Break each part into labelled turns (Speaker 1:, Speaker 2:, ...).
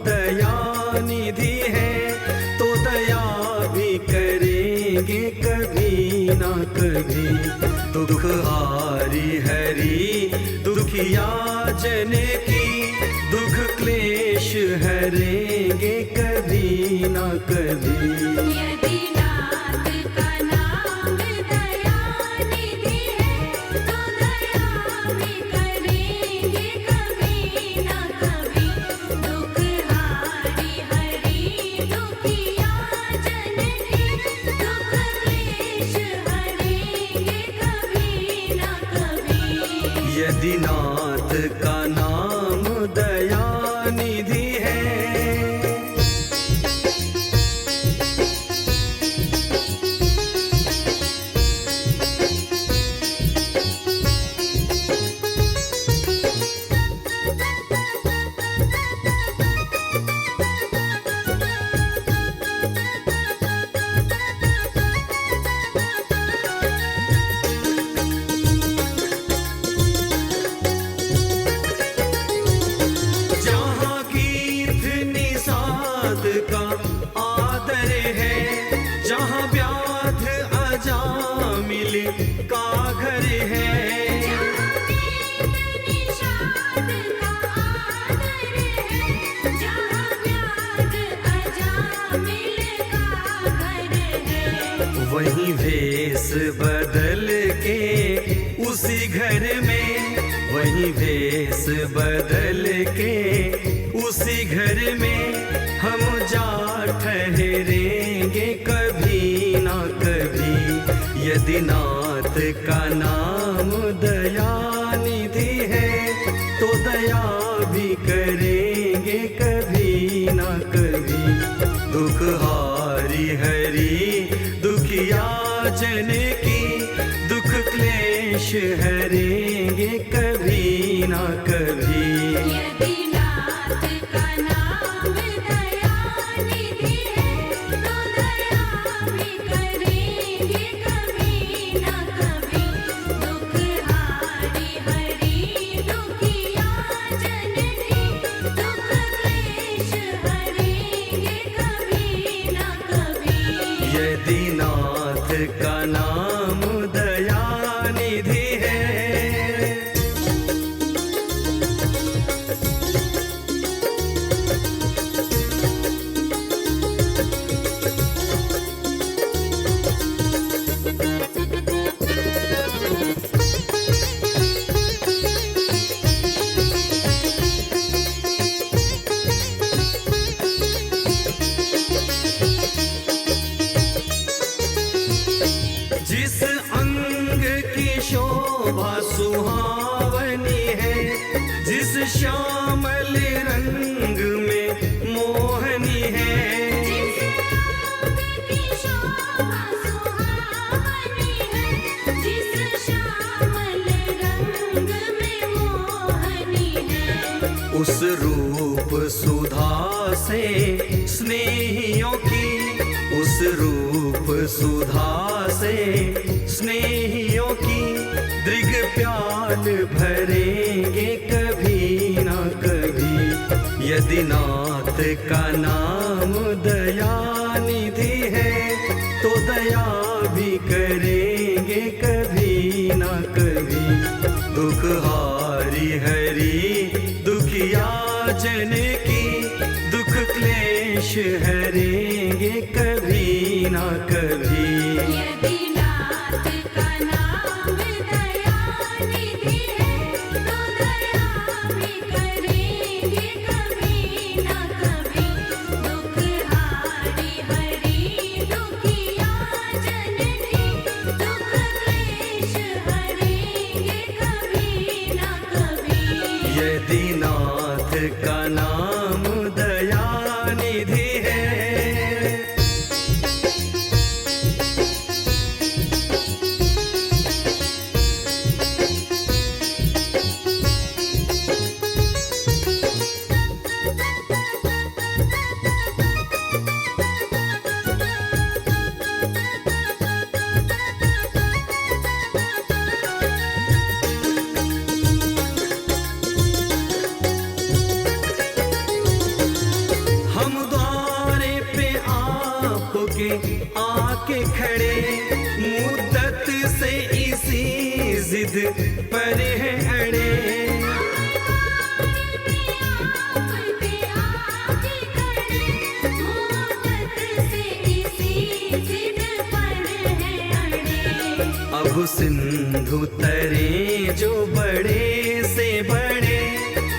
Speaker 1: दयानिधि है, तो दया भी करेंगे कभी ना कभी। दुख हारी हरि दुखिया जन की, दुख क्लेश हरेंगे कभी ना कभी।
Speaker 2: यदि नाथ का नाम दयानिधि है, तो दया भी करेंगे कभी ना कभी। दुख हारी हरि दुखिया जन की, दुख क्लेश हरेंगे कभी ना कभी।
Speaker 1: यदि नाथ का नाम दयानिधि है। जहाँ कीर्त निषाद का आदर है, जहाँ व्याध अजामिल का घर है।
Speaker 2: निषाद का आदर है, जहाँ व्याध अजामिल का घर है।
Speaker 1: वहीं भेष बदल के उसी घर में, वहीं भेष बदल के उसी घर में, हम जा ठहरेंगे कभी ना कभी। यदि नाथ का नाम दयानिधि है, तो दया भी करेंगे कभी ना कभी। दुख हारी हरि दुखिया जन की, दुख क्लेश हरेंगे कभी ना कभी।
Speaker 2: यदि नाथ का नाम दयानिधि है, तो दया भी करेंगे कभी ना कभी। दुख हारी हरि दुखिया जन की, दुख क्लेश हरेंगे कभी ना कभी।
Speaker 1: यदि नाथ का नाम दयानिधि है। जिस अंग की शोभा सुहावनी है, जिस श्यामल रंग में मोहनी है।
Speaker 2: जिस अंग की शोभा सुहावनी है, जिस श्यामल रंग में मोहनी है।
Speaker 1: उस रूप सुधा से स्नेहियों की, उस रूप सुधा से स्नेहियों की, दृग प्याल भरेंगे कभी ना कभी। यदि नाथ का नाम दयानिधि है, तो दया भी करेंगे कभी ना कभी। दुख हारी हरि दुखिया जन की, दुख क्लेश हरेंगे कभी ना कभी।
Speaker 2: यदि नाथ का नाम दयानिधि है, तो दया भी करेंगे कभी ना कभी। दुख हारी हरि दुखिया जन की, दुख क्लेश हरेंगे कभी ना कभी।
Speaker 1: यदि नाथ का नाम दयानिधि है। होके आके खड़े, मुद्दत से इसी जिद पर है अड़े। अब सिंधु तरे जो बड़े से बड़े,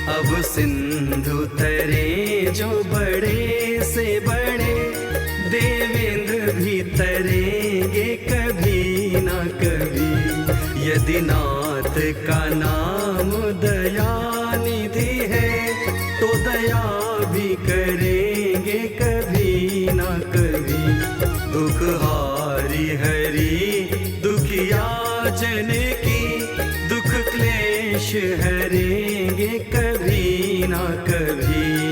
Speaker 1: अब सिंधु तरे जो बड़े से बड़े, देवेंद्र भी तरेंगे कभी ना कभी। यदि नाथ का नाम दयानिधि है, तो दया भी करेंगे कभी ना कभी। दुख हारी हरी दुखिया जन की, दुख क्लेश हरेंगे कभी ना कभी।